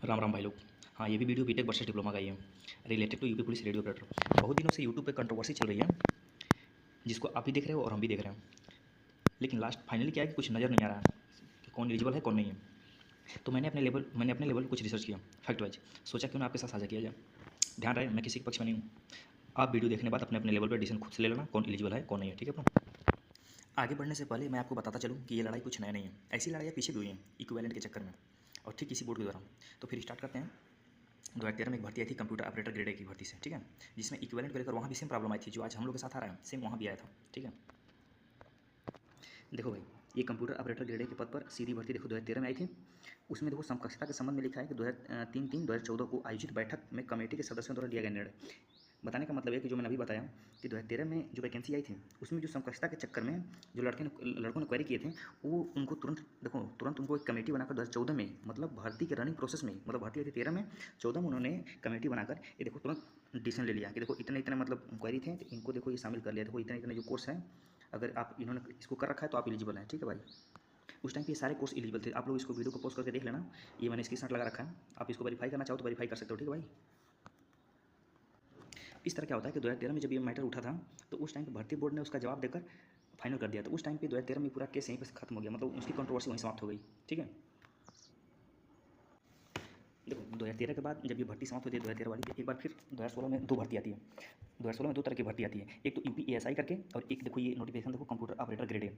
राम राम भाई लोग। हाँ, ये भी वीडियो बीटेक वर्सेस डिप्लोमा का ही है, related to UP police radio operator. बहुत दिनों से यूट्यूब पे कंट्रोवर्सी चल रही है, जिसको आप भी देख रहे हो और हम भी देख रहे हैं। लेकिन लास्ट फाइनली क्या है कि कुछ नज़र नहीं आ रहा है कि कौन एलिजिबल है कौन नहीं है। तो मैंने अपने लेवल कुछ रिसर्च किया, फैक्ट वाइज। सोचा क्यों ना आपके साथ साझा किया जाए। ध्यान रहे, मैं किसी के पक्ष में नहीं हूँ। आप वीडियो देखने के बाद अपने अपने लेवल पर डिसीजन खुद से ले लेना, कौन एलिजिबल है कौन नहीं है। ठीक है ब्रो। आगे बढ़ने से पहले मैं आपको बताता चलूँ कि ये लड़ाई कुछ नया नहीं है। ऐसी लड़ाइयाँ पीछे भी हुई हैं इक्विवेलेंट के चक्कर में, और ठीक इसी बोर्ड के दौरान। तो फिर स्टार्ट करते हैं। 2013 में एक भर्ती आई थी कंप्यूटर ऑपरेटर ग्रेड ए की भर्ती से, ठीक है, जिसमें इक्विवेलेंट को लेकर वहाँ भी सेम प्रॉब्लम आई थी जो आज हम लोग के साथ आ रहा है, सेम वहाँ भी आया था। ठीक है, देखो भाई, ये कंप्यूटर ऑपरेटर ग्रेड ए के पद पर सीधी भर्ती देखो 2013 में आई थी। उसमें देखो समकक्षता के संबंध में लिखा है कि 2014 को आयोजित बैठक में कमेटी के सदस्यों द्वारा लिया गया निर्णय। बताने का मतलब है कि जो मैंने अभी बताया कि 2013 में जो वैकेंसी आई थी, उसमें जो समकक्षता के चक्कर में जो लड़कों ने क्वेरी किए थे, वो उनको तुरंत उनको एक कमेटी बनाकर 2014 में, मतलब भर्ती के रनिंग प्रोसेस में, मतलब भर्ती आई थी 13 में, 14 में उन्होंने कमेटी बनाकर ये देखो तुरंत डिसीजन ले लिया कि देखो इतने इतने मतलब क्वेरी थे, तो इनको देखो ये शामिल कर लिया। देखो इतने इतने जो कोर्स हैं, अगर आप इन्होंने इसको कर रखा है तो आप एलिजिबल हैं। ठीक है भाई, उस टाइम पे ये सारे कोर्स एलिजिबल थे। आप लोग इसको वीडियो को पोस्ट करके देख लेना, ये मैंने स्क्रीनशॉट लगा रखा है। आप इसको वेरीफाई करना चाहो तो वेरीफाई कर सकते हो। ठीक है भाई, इस तरह क्या होता है कि 2013 में जब ये मैटर उठा था, तो उस टाइम पे भर्ती बोर्ड ने उसका जवाब देकर फाइनल कर दिया। तो उस टाइम पे 2013 में पूरा केस यहीं पे खत्म हो गया, मतलब उसकी कंट्रोवर्सी वहीं समाप्त हो गई। ठीक है, देखो 2013 के बाद जब ये भर्ती समाप्त होती है 2013 वाली, तो एक बार फिर 2016 में दो भर्ती आती है। 2016 में दो तरह की भर्ती आती है, एक तो यूपी एएसआई करके, और एक देखो ये नोटिफिकेशन देखो कंप्यूटर ऑपरेटर ग्रेड ए,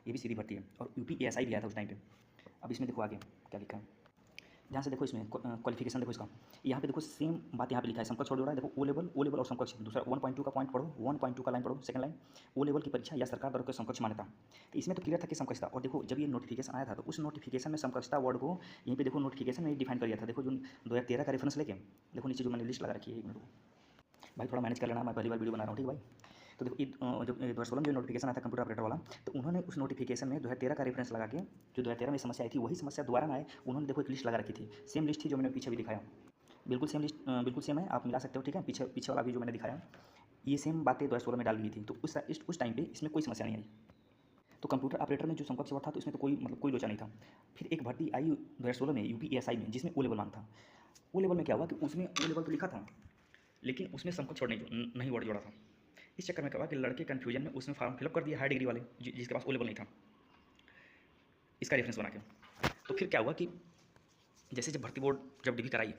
ये भी सीधी भर्ती है, और यूपी एएसआई भी आया था उस टाइम पे। अब इसमें देखो आगे क्या लिखा है, ध्यान से देखो, इसमें क्वालिफिकेशन देखो इसका। यहाँ पे देखो सेम बात यहाँ पे लिखा है, समकक्ष छोड़ जोड़ा है। देखो ओ लेवल और समकक्ष, दूसरा 1.2 का पॉइंट पढ़ो, 1.2 का लाइन पढ़ो, सेकंड लाइन, ओ लेवल की परीक्षा या सरकार द्वारा समकक्ष मान्यता। तो इसमें तो क्लियर था कि समकक्षता। और देखो जब ये नोटिफिकेशन आया था, तो उस नोटिफिकेशन में समकक्षता वर्ड को यहीं पे देखो नोटिफिकेशन में डिफाइन कर दिया था। देखो जो 2013 का रेफरेंस लेके देखो नीचे जो मैंने लिस्ट लगा रखी है, एक मिनट भाई थोड़ा मैनेज कर लेना, मैं पहली बार वीडियो बना रहा हूँ। ठीक है भाई, तो देखो जब 2016 में जो नोटिफिकेशन आया था कंप्यूटर ऑपरेटर वाला, तो उन्होंने उस नोटिफिकेशन में 2013 का रेफरेंस लगा के, जो 2013 में समस्या आई थी वही समस्या दोबारा ना आए, उन्होंने देखो एक लिस्ट लगा रखी थी। सेम लिस्ट थी जो मैंने पीछे भी दिखाया, बिल्कुल सेम लिस्ट, बिल्कुल सेम है, आप मिला सकते हो। ठीक है, पीछे पीछे वाला भी जो मैंने दिखाया, ये सेम बातें 2016 में डाल गई थी। तो उस टाइम पे इसमें कोई समस्या नहीं आई। तो कंप्यूटर ऑपरेटर में जो समकक्ष वर्ड था, तो इसमें तो कोई मतलब कोई लोचा नहीं था। फिर एक भर्ती आई 2016 में यूपी एएसआई में, जिसमें ओ लेवल मांग था। ओ लेवल में क्या हुआ कि उसमें ओ लेवल तो लिखा था, लेकिन उसमें समकक्ष वर्ड नहीं वर्ड जोड़ा था। इस चक्कर में क्या हुआ कि लड़के कन्फ्यूजन में उसमें फॉर्म फिलअप कर दिया हाई डिग्री वाले, जिसके पास ओ लेवल नहीं था, इसका रेफरेंस बना के। तो फिर क्या हुआ कि जैसे जब भर्ती बोर्ड जब डिग्री कराई,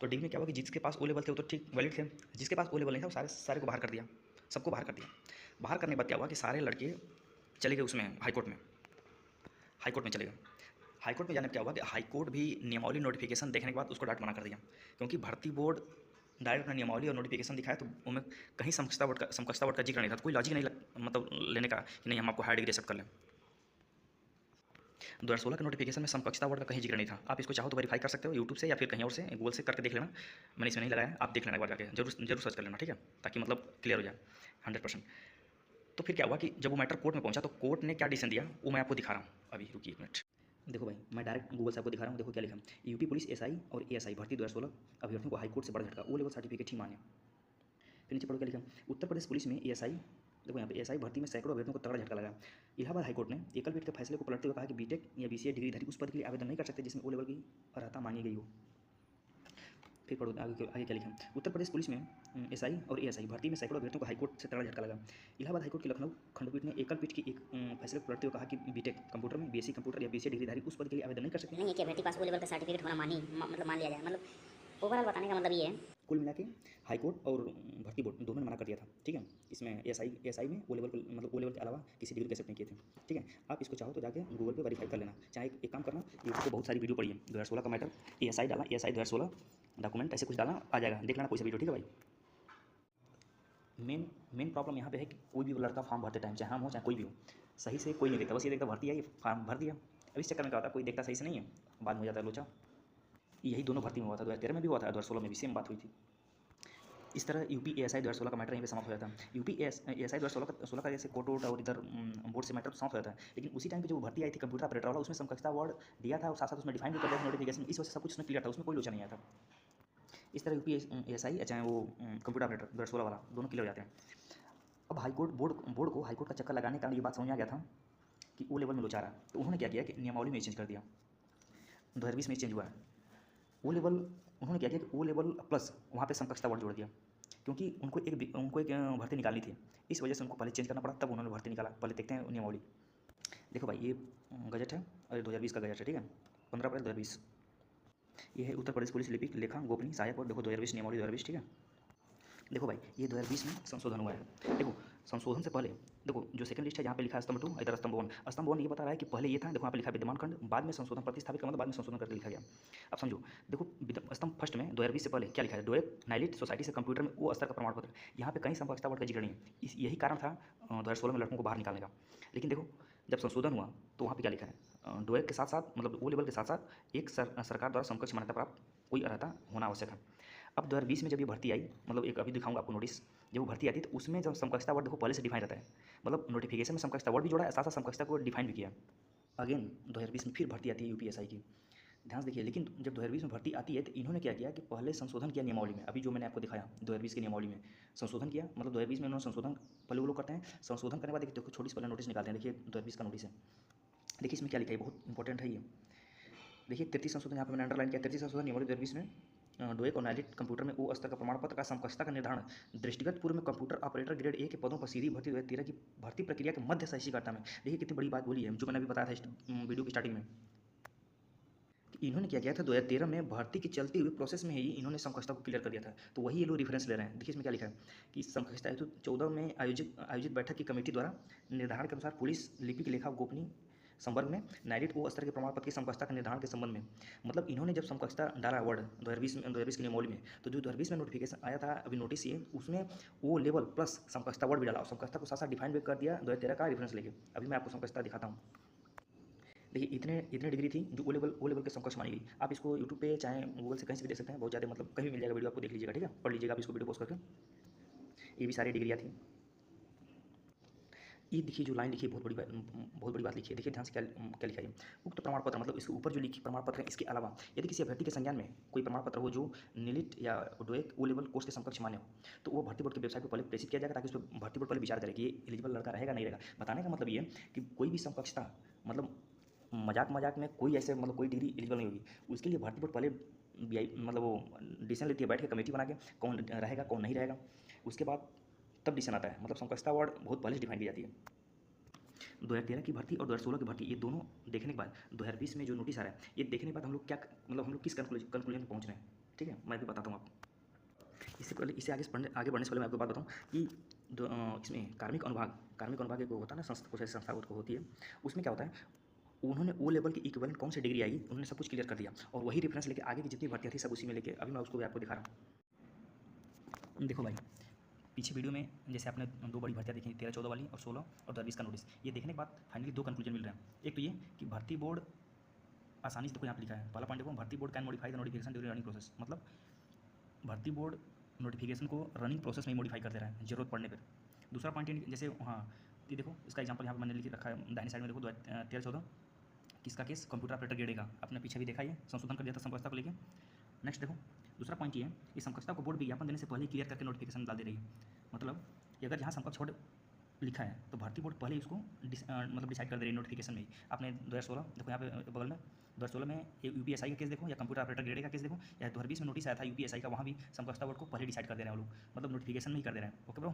तो डिग्री में क्या हुआ कि जिसके पास ओ लेवल थे वो तो ठीक वैलिड थे, जिसके पास ओ लेवल नहीं था वो सारे सारे को बाहर कर दिया, सबको बाहर कर दिया। बाहर करने के बाद क्या हुआ कि सारे लड़के चले गए उसमें हाईकोर्ट में, हाईकोर्ट में चले गए। हाईकोर्ट में जाने पर क्या हुआ कि हाईकोर्ट भी नियमावली नोटिफिकेशन देखने के बाद उसको डायरेक्ट मना कर दिया, क्योंकि भर्ती बोर्ड डायरेक्ट अपना नियमावली और नोटिफिकेशन दिखाया, तो उनमें कहीं समकक्षता वर्ड का जिक्र नहीं था। तो कोई लॉजिक नहीं मतलब लेने का कि नहीं हम आपको हाई डिग्री एक्सेप्ट कर लें। 2016 के नोटिफिकेशन में समकक्षता वर्ड का कहीं जिक्र नहीं था। आप इसको चाहो तो वेरीफाई कर सकते हो यूट्यूब से या फिर कहीं और से, गूगल से करके देख लेना। मैंने इसमें नहीं लगाया, आप देख लेना एक बार जाके, जरूर सर्च कर लेना। ठीक है, ताकि मतलब क्लियर हो जाए 100%। तो फिर क्या हुआ कि जब वो मैटर कोर्ट में पहुंचा, तो कोर्ट ने क्या डिसीजन दिया वो मैं आपको दिखा रहा हूँ। अभी रुकिए एक मिनट, देखो भाई मैं डायरेक्ट गूगल से आपको दिखा रहा हूँ। देखो क्या लिखा, यूपी पुलिस एसआई और एएसआई भर्ती 2016 अभ्यर्थियों को हाईकोर्ट से बड़ा झटका, ओ लेवल सर्टिफिकेट ही मान्य। फिर नीचे पढ़ो क्या लिखा, उत्तर प्रदेश पुलिस में एएसआई, देखो यहाँ पे एएसआई भर्ती में सैकड़ों अभ्यर्थियों को तगड़ा झटका लगा। इलाहाबाद हाईकोर्ट ने एकल पीठ के फैसले को पलटते हुए कहा कि बीटेक या बीसीए डिग्रीधारी उस पद के लिए आवेदन नहीं कर सकते जिसमें ओ लेवल की अर्हता मांगी गई हो। फिर पढ़ो आगे क्या लिखा, उत्तर प्रदेश पुलिस में एसआई और एएसआई भर्ती में सैकड़ों अभ्यर्थियों को हाईकोर्ट से तगड़ा झटका लगा। इलाहाबाद हाईकोर्ट की लखनऊ खंडपीठ ने एकल पीठ की एक फैसले को पलटते हुए कहा कि बीटेक कंप्यूटर में, बीएससी कंप्यूटर या बीसीए डिग्रीधारी उस पद के लिए आवेदन नहीं कर सकते। नहीं है कि अभ्यर्थी पास ओ लेवल का सर्टिफिकेट होना मतलब मान लिया जाए। मतलब ओवरऑल बताने का मतलब ये है। कुल मिला के हाईकोर्ट और भर्ती बोर्ड दोनों ने मना कर दिया था। ठीक है, इसमें एएसआई में ओ लेवल मतलब ओ लेवल के अलावा किसी डिग्री को एक्सेप्ट नहीं किए थे। ठीक है, आप इसको चाहो तो जाके गूगल पे वेरीफाई कर लेना। चाहे एक काम करना, यूट्यूब पे बहुत सारी वीडियो पड़ी है, 2016 का मैटर, एएसआई डाला, एएसआई 2016 डॉक्यूमेंट ऐसे कुछ डालना आ जाएगा, देख लेना कोई सा वीडियो। ठीक है भाई, मेन मेन प्रॉब्लम यहाँ पे है कि कोई भी लड़का फॉर्म भरते टाइम, चाहे हम हो चाहे कोई भी हो, सही से कोई नहीं देखता, बस ये देखता भर्ती आई फॉर्म भर दिया। अब इस चक्कर में क्या होता है, कोई देखता सही से नहीं है, बाद में हो जाता है लोचा। यही दोनों भर्ती में हुआ था, 2013 में भी हुआ था, 2016 में भी सेम बात हुई थी। इस तरह यूपी एएसआई 2016 का मैटर यहीं पे समाप्त हो जाता है। यूपी एएसआई 2016 का जैसे कोर्ट वोट और इधर बोर्ड से मैटर तो समाप्त हो जाता है, लेकिन उसी टाइम पे जो भर्ती आई थी कंप्यूटर ऑपरेटर वाला, उसमें समकक्षता वर्ड दिया था और साथ साथ उसमें डिफाइन भी कर दिया था नोटिफिकेशन। इस वजह से सब कुछ उसमें क्लियर था, उसमें कोई लोचा नहीं आया था। इस तरह यूपी एएसआई चाहे वो कंप्यूटर ऑपरेटर 2016 वाला, दोनों क्लियर हो जाते हैं। अब हाईकोर्ट बोर्ड को हाईकोर्ट का चक्कर लगाने का ये बात समझ में आ गया था कि वो लेवल में लोचा रहा है, तो उन्होंने क्या किया कि नियमावली में चेंज कर दिया। 2020 में चेंज हुआ है। ओ लेवल उन्होंने क्या किया कि ओ लेवल प्लस वहाँ पे समकक्षता वर्ड जोड़ दिया, क्योंकि उनको एक भर्ती निकालनी थी, इस वजह से उनको पहले चेंज करना पड़ा, तब उन्होंने भर्ती निकाला। पहले देखते हैं नियमावली। देखो भाई, ये गजट है और ये 2020 का गजट है, ठीक है, 15 अप्रैल 2020। ये है उत्तर प्रदेश पुलिस लिपिक लेखा गोपनीय सहायक और देखो 2020 नियमावली 2020, ठीक है। देखो भाई, ये 2020 में संशोधन हुआ है। देखो संशोधन से पहले देखो जो सेकंड लिस्ट है, जहाँ पे लिखा है स्तंभ 2, इधर स्तंभ 1। स्तंभ 1 ये बता रहा है कि पहले ये था, देखो यहाँ पे लिखा है विद्यमान खंड, बाद में संशोधन प्रतिस्थापित का मतलब बाद में संशोधन करके लिखा गया। अब समझो, देखो स्तंभ फर्स्ट में 2020 से पहले क्या लिखा है, डोएक नाइलिट सोसाइटी से कंप्यूटर में वो स्तर का प्रमाण पत्र। यहाँ पे कहीं समकक्षता वर्ड का जिक्र नहीं है। यही कारण था 2016 में लड़कों को बाहर निकालने का। लेकिन देखो जब संशोधन हुआ तो वहाँ पे क्या लिखा है, डोएक के साथ साथ मतलब ओ लेवल के साथ साथ एक सरकार द्वारा समकक्ष मान्यता प्राप्त कोई अर्हता होना आवश्यक है। अब 2020 में जब ये भर्ती आई, मतलब एक अभी दिखाऊंगा आपको नोटिस, जब वो भर्ती आती है तो उसमें जब समकक्षता वर्ड देखो पहले से डिफाइन रहता है, मतलब नोटिफिकेशन में समकक्षता वर्ड भी जोड़ा है, साथ साथ समकक्षता को डिफाइन भी किया। अगेन 2020 में फिर भर्ती आती है यूपीएसआई की, ध्यान से देखिए। लेकिन जब 2020 में भर्ती आती है तो इन्होंने क्या किया कि पहले संशोधन किया नियमावली में, अभी जो मैंने आपको दिखाया 2020 की नियमावली में संशोधन किया, मतलब 2020 में उन्होंने संशोधन पहले वो लोग करते हैं। संशोधन करने के बाद देखिए देखो छोटी सी पहले नोटिस निकालते हैं, देखिए 2020 का नोटिस है, देखिए इसमें क्या लिखा है, बहुत इंपॉर्टेंट है ये। देखिए 33 संशोधन यहाँ पे मैंने अंडरलाइन किया, 33 संशोधन नियमावली 2020 में डोएक और नाइलिट कंप्यूटर में ओ स्तर का प्रमाण पत्र का समकक्षता का निर्धारण दृष्टिगत पूर्व में कंप्यूटर ऑपरेटर ग्रेड ए के पदों पर सीधी भर्ती 2013 की भर्ती प्रक्रिया के मध्य सहिष्णुता में। देखिए कितनी बड़ी बात बोली है, जो मैंने अभी बताया था वीडियो की स्टार्टिंग में। इन्होंने क्या किया था 2013 में भर्ती की चलती हुई प्रोसेस में ही इन्होंने समकक्षता को क्लियर कर दिया था, तो वही ये लोग रेफरेंस ले रहे हैं। देखिए इसमें क्या लिखा है कि समकक्षता हेतु 14 में आयोजित बैठक की कमेटी द्वारा निर्धारण के अनुसार पुलिस लिपिक लेखा गोपनीय संवर्ग में नाइलिट ओ स्तर के प्रमाण पत्र की समकक्षता के निर्धारण के संबंध में, मतलब इन्होंने जब समकक्षता डाला वर्ड 2020 की नियमावली में, तो जो 2020 में नोटिफिकेशन आया था अभी नोटिस ये, उसमें ओ लेवल प्लस समकक्षता वर्ड भी डाला और समकक्षता को साथ साथ डिफाइन भी कर दिया 2013 का रेफरेंस लेके। अभी मैं आपको समकक्षता दिखाता हूँ। देखिए इतने डिग्री थी जो ओ लेवल के समकक्ष मानी गई। आप इसको यूट्यूब पे चाहे गूगल से कहीं से भी देख सकते हैं, बहुत ज़्यादा मतलब कहीं भी मिल जाएगा वीडियो, आपको देख लीजिएगा, ठीक है, पढ़ लीजिएगा आप इसको वीडियो पोस्ट करके। ये भी सारी डिग्रियाँ थी। ये देखिए जो लाइन लिखी है बहुत बड़ी बात लिखी है, देखिए ध्यान से क्या लिखा है। उक्त प्रमाण पत्र मतलब इसके ऊपर जो लिखी प्रमाण पत्र है, इसके अलावा यदि किसी अभ्यर्थी के संज्ञान में कोई प्रमाण पत्र हो जो नीलिट या डोएक ओ लेवल कोर्स के समकक्ष मान्य हो, तो वो भर्ती बोर्ड की वेबसाइट पर पहले प्रेषित किया जाएगा, ताकि उस पर भर्ती बोर्ड पहले विचार करे कि ये एलिजिबल लड़का रहेगा नहीं रहेगा। बताने का मतलब ये कि कोई भी समकक्षता मतलब मजाक में कोई ऐसे मतलब कोई डिग्री एलिजिबल नहीं होगी, उसके लिए भर्ती बोर्ड पहले मतलब वो डिसीजन लेती है बैठ के कमेटी बना के, कौन रहेगा कौन नहीं रहेगा, उसके बाद तब डिसीजन आता है। मतलब समकक्षता वर्ड बहुत पहले से डिफाइन की जाती है। 2013 की भर्ती और 2016 की भर्ती, ये दोनों देखने के बाद 2020 में जो नोटिस आ रहा है, ये देखने के बाद हम लोग क्या मतलब हम लोग किस कंक्लूजन में पहुँच रहे हैं, ठीक है, मैं भी बताता हूँ आपको। इससे पहले इससे आगे बढ़ने से पहले मैं आपको बात बताऊँ कि इसमें कार्मिक अनुभाग एक होता है ना, संस्था को होती है, उसमें क्या होता है, उन्होंने ओ लेवल की इक्विवेलेंट कौन सी डिग्री आएगी उन्होंने सब कुछ क्लियर कर दिया, और वही रेफरेंस लेके आगे की जितनी भर्तियाँ थी सब उसी में लेके अभी मैं उसको भी आपको दिखा रहा हूँ। देखो भाई, पीछे वीडियो में जैसे आपने दो बड़ी भर्तियाँ देखी, 13-14 वाली और 16 और 2020 का नोटिस, ये देखने के बाद फाइनली दो कंक्लूजन मिल रहे हैं। एक तो ये कि भर्ती बोर्ड आसानी से, देखो यहाँ पे लिखा है पहला पॉइंट, देखो भर्ती board can modify the notification during running process, मतलब भर्ती बोर्ड नोटिफिकेशन को रनिंग प्रोसेस में मॉडिफाई कर दे रहा है जरूरत पड़ने पर। दूसरा पॉइंट जैसे हाँ, ये देखो इसका एग्जाम्पल यहाँ पर मैंने लिख रखा है दाहिनी साइड में, देखो 13-14 किसका केस, कंप्यूटर ऑपरेटर ग्रेड का, आपने पीछे भी देखा, ये संशोधन कर दिया था समकक्षता को लेकर। नेक्स्ट देखो दूसरा पॉइंट ये है कि समकक्षता को बोर्ड विज्ञापन देने से पहले क्लियर करके नोटिफिकेशन डाल दे रही है, मतलब कि अगर जहाँ समकक्ष वर्ड लिखा है तो भर्ती बोर्ड पहले ही उसको मतलब डिसाइड कर दे रही है नोटिफिकेशन में ही। आपने 2016 देखो यहाँ पे बगल में 2016 में यूपीएसआई का केस देखो या कंप्यूटर ऑपरेटर ग्रेड का केस देखो, या 2020 में नोटिस आया था यूपीएसआई का, वहाँ भी समकक्षता बोर्ड को पहले डिसाइड कर दे रहे हैं वो लोग, मतलब नोटिफिकेशन में ही कर दे रहे हैं। ओके ब्रो,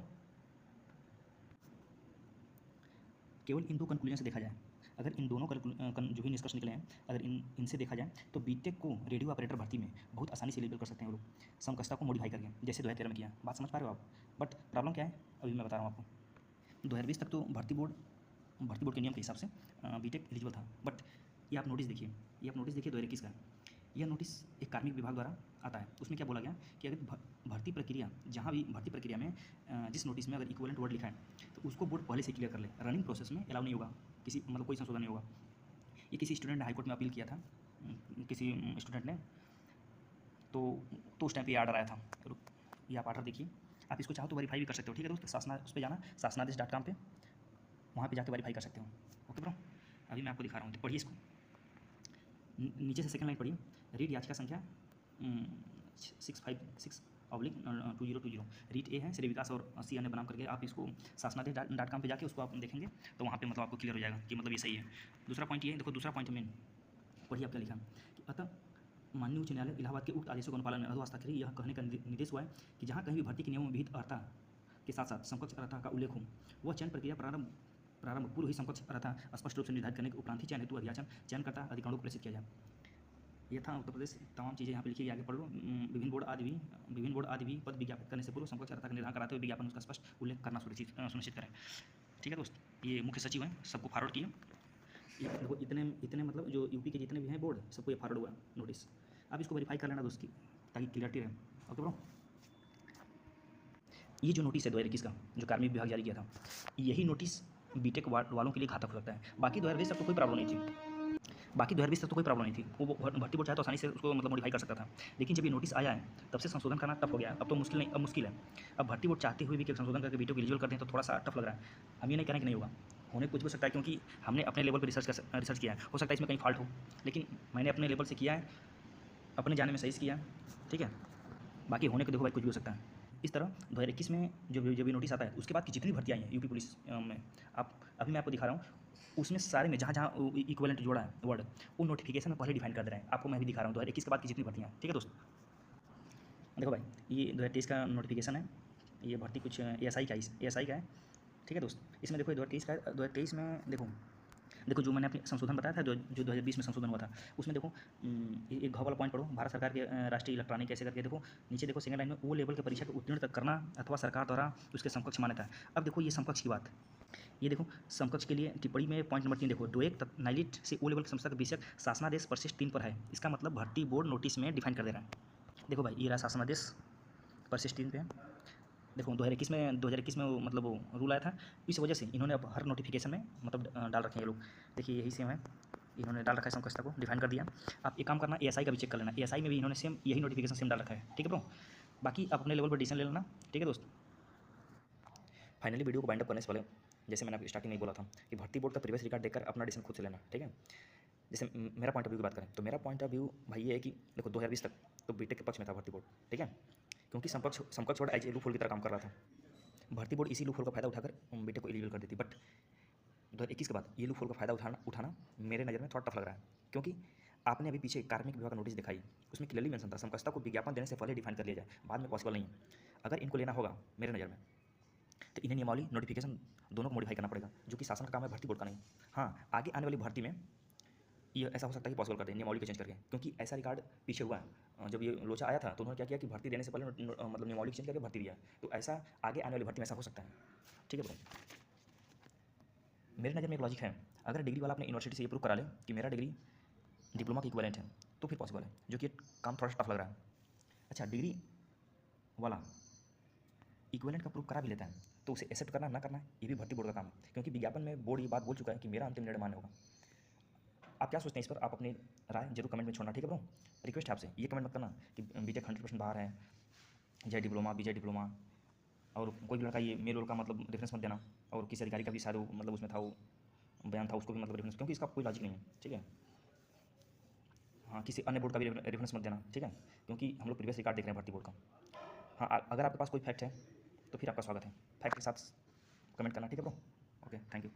केवल इन दो कंक्लूजन से देखा जाए, अगर इन दोनों जो भी निष्कर्ष निकले हैं, अगर इनसे देखा जाए तो बीटेक को रेडियो ऑपरेटर भर्ती में बहुत आसानी से एलिजिबल कर सकते हैं वो लोग समकक्षता को मॉडिफाई करके, जैसे 2013 में किया। बात समझ पा रहे हो आप? बट प्रॉब्लम क्या है अभी मैं बता रहा हूँ आपको। 2020 तक तो भर्ती बोर्ड के नियम के हिसाब से बीटेक एलिजिबल था, बट ये आप नोटिस देखिए, 2021 का यह नोटिस एक कार्मिक विभाग द्वारा आता है। उसमें क्या बोला गया कि अगर भर्ती प्रक्रिया, जहाँ भी भर्ती प्रक्रिया में जिस नोटिस में अगर इक्विवेलेंट वर्ड लिखा है तो उसको बोर्ड पहले से क्लियर कर ले, रनिंग प्रोसेस में अलाउ नहीं होगा, किसी मतलब कोई संशोधन नहीं होगा। ये किसी स्टूडेंट ने हाईकोर्ट में अपील किया था, किसी स्टूडेंट ने, तो उस टाइम पे आर्डर आया था। ये आप आर्डर देखिए, आप इसको चाहो तो वेरीफाई भी कर सकते हो, ठीक है दोस्त, उस पर जाना शासनादेश.com पे, वहाँ पे जाके वेरीफाई कर सकते हो। ओके ब्रो, अभी मैं आपको दिखा रहा हूँ, तो पढ़िए इसको, नीचे से सेकंड लाइन पढ़िए, रीड याचिका संख्या 656/2020, रीट ए है, श्री विकास और सी अन्य बनाम करके, आप इसको शासनादेश.com पे जाके उसको आप देखेंगे तो वहाँ पे मतलब आपको क्लियर हो जाएगा कि मतलब ये सही है। दूसरा पॉइंट ये देखो, दूसरा पॉइंट मेन पढ़िए आप क्या लिखा कि अतः माननीय उच्च न्यायालय इलाहाबाद के उक्त आदेशों का अनुपालन में अधो हस्ताक्षर यह कहने का निर्देश हुआ है कि जहाँ कहीं भी भर्ती के नियमों में विहित अर्हता के साथ साथ समकक्ष अर्हता का उल्लेख हो, वह चयन प्रक्रिया प्रारंभ पूर्व ही समकक्ष अर्हता स्पष्ट रूप से निर्धारित करने के उपरांत ही चयन हेतु अध्याचन चयनकर्ता अधिकारियों को प्रेषित किया जाए। यह था उत्तर प्रदेश। तमाम चीज़ें यहाँ पे लिखी, आगे पढ़ लो। विभिन्न बोर्ड आदि भी पद विज्ञापित करने से पूर्व समकक्ष अर्हता का निर्धारण कराते हुए विज्ञापन उसका स्पष्ट उल्लेख करना सुनिश्चित करें। ठीक है दोस्त, ये मुख्य सचिव हैं, सबको फॉरवर्ड किए। ये देखो इतने मतलब जो यूपी के जितने भी हैं बोर्ड, सबको ये फॉरवर्ड हुआ नोटिस। अब इसको वेरीफाई कर लेना दोस्त की, ताकि क्लियरिटी रहे। ओके ब्रो, ये जो नोटिस है 2021 का जो कार्मिक विभाग जारी किया था, यही नोटिस बीटेक वालों के लिए घातक हो सकता है। बाकी 2020 तक तो कोई प्रॉब्लम नहीं थी, वो भर्ती बोर्ड चाहे तो आसानी से उसको मतलब मॉडिफाई कर सकता था। लेकिन जब ये नोटिस आया है तब से संशोधन करना टफ हो गया। अब तो मुश्किल नहीं, अब मुश्किल है। अब भर्ती बोर्ड चाहते हुए भी कि संशोधन करके बीटेक को एलिजिबल कर दें तो थोड़ा सा टफ लग रहा है। हम ये नहीं कह रहे कि नहीं होगा, होने कुछ भी हो सकता है, क्योंकि हमने अपने लेवल पर रिसर्च किया है। हो सकता है इसमें कहीं फॉल्ट हो, लेकिन मैंने अपने लेवल से किया है, अपने जाने में सही से किया है। ठीक है, बाकी होने को देखो भाई कुछ भी हो सकता है। इस तरह 2021 में जब ये नोटिस आता है उसके बाद की जितनी भर्ती आई हैं यूपी पुलिस में, आप अभी मैं आपको दिखा रहा हूँ, उसमें सारे में जहाँ इक्विवेलेंट जोड़ा है वर्ड, वो नोटिफिकेशन में पहले डिफाइन कर दे रहे हैं। आपको मैं भी दिखा रहा हूँ 2021 के बाद की जितनी भर्तियाँ। ठीक है दोस्त, देखो भाई ये 2023 का नोटिफिकेशन है। ये भर्ती कुछ ASI का है। ठीक है दोस्त, इसमें देखो 2023 का है। 2023 में देखो जो मैंने अपनी संशोधन बताया था, जो 2020 में संशोधन हुआ था, उसमें देखो एक घ वाला पॉइंट पढ़ो, भारत सरकार के राष्ट्रीय इलेक्ट्रॉनिक ऐसे करके देखो नीचे देखो सेकंड लाइन में, वो लेवल की परीक्षा को उत्तीर्ण तक करना अथवा सरकार द्वारा उसके समकक्ष मान्यता है। अब देखो ये समकक्ष की बात, ये देखो समकक्ष के लिए टिप्पणी में पॉइंट नंबर 3 देखो, डोएक नाइलिट से ओ लेवल की संस्था का बेशक शासनादेश परिशिष्ट 3 पर है। इसका मतलब भर्ती बोर्ड नोटिस में डिफाइन कर दे रहा है। देखो भाई ये रहा शासनादेश परिशिष्ट 3 पे है। देखो 2021 में वो मतलब वो रूल आया था, इस वजह से इन्होंने अब हर नोटिफिकेशन में मतलब डाल रखे हैं ये लोग। देखिए यही सेम है, इन्होंने डाल रखा है, समकक्षता को डिफाइन कर दिया। आप एक काम करना, ASI का भी चेक कर लेना, ASI में भी इन्होंने सेम यही नोटिफिकेशन सेम डाल रखा है। ठीक है ब्रो, बाकी आप अपने लेवल पर डिसीजन ले लेना। ठीक है दोस्त, फाइनली वीडियो को बाइंड अप करने से पहले जैसे मैंने आपको स्टार्टिंग में बोला था कि भर्ती बोर्ड का प्रीवियस रिकॉर्ड देखकर अपना डिसीजन खुद से लेना। ठीक है, जैसे मेरा पॉइंट ऑफ व्यू की बात करें तो मेरा पॉइंट ऑफ व्यू भाई ये है कि देखो 2020 तक तो बीटेक के पक्ष में था भर्ती बोर्ड। ठीक है, क्योंकि समकक्ष बोर्ड एज लूप होल की तरह काम कर रहा था। भर्ती बोर्ड इसी लूप होल का फायदा उठाकर बीटेक को एलिजिबल कर देती। बट 2021 के बाद ये लूप होल का फायदा उठाना मेरे नज़र में थोड़ा टफ लग रहा है, क्योंकि आपने अभी पीछे कार्मिक विभाग का नोटिस दिखाई, उसमें क्लियरली मेंशन था समकक्षता को विज्ञापन देने से पहले डिफाइन कर लिया जाए, बाद में पॉसिबल नहीं है। अगर इनको लेना होगा मेरे नज़र में तो इन्हें नियमावली नोटिफिकेशन दोनों को मॉडिफाई करना पड़ेगा, जो कि शासन का काम है, भर्ती बोर्ड का नहीं। हाँ, आगे आने वाली भर्ती में ये ऐसा हो सकता है कि पॉसिबल कर दें नियमावली को चेंज करके, क्योंकि ऐसा रिकॉर्ड पीछे हुआ है। जब ये लोचा आया था तो उन्होंने क्या किया कि भर्ती देने से पहले मतलब नियमावली चेंज करके भर्ती दिया, तो ऐसा आगे आने वाली भर्ती में ऐसा हो सकता है। ठीक है ब्रो, मेरे नज़र में एक लॉजिक है, अगर डिग्री वाला अपने यूनिवर्सिटी से ये प्रूव करा ले कि मेरा डिग्री डिप्लोमा की इक्विवेलेंट है तो फिर पॉसिबल है, जो कि काम थोड़ा सा टफ लग रहा है। अच्छा, डिग्री वाला इक्विवेलेंट का प्रूफ करा भी लेता है तो उसे एक्सेप्ट करना ना करना ये भी भर्ती बोर्ड का काम है, क्योंकि विज्ञापन में बोर्ड ये बात बोल चुका है कि मेरा अंतिम निर्णय मान्य होगा। आप क्या सोचते हैं इस पर, आप अपनी राय जरूर कमेंट में छोड़ना। ठीक है ब्रो, रिक्वेस्ट है आपसे, ये कमेंट मत करना कि बीटेक 100% बाहर है, जय डिप्लोमा बीजे डिप्लोमा, और कोई भी लड़का ये मेल रोल का मतलब रेफरेंस मत देना, और किसी अधिकारी का भी शायद मतलब उसमें था वो बयान था, उसको भी मतलब रेफरेंस, क्योंकि इसका कोई लॉजिक नहीं है। ठीक है, हाँ, किसी अन्य बोर्ड का भी रेफरेंस मत देना। ठीक है, क्योंकि हम लोग प्रीवियस रिकॉर्ड देख रहे हैं भर्ती बोर्ड का। हाँ, अगर आपके पास कोई फैक्ट है तो फिर आपका स्वागत है, फैक्ट के साथ कमेंट करना। ठीक है ब्रो, ओके, थैंक यू।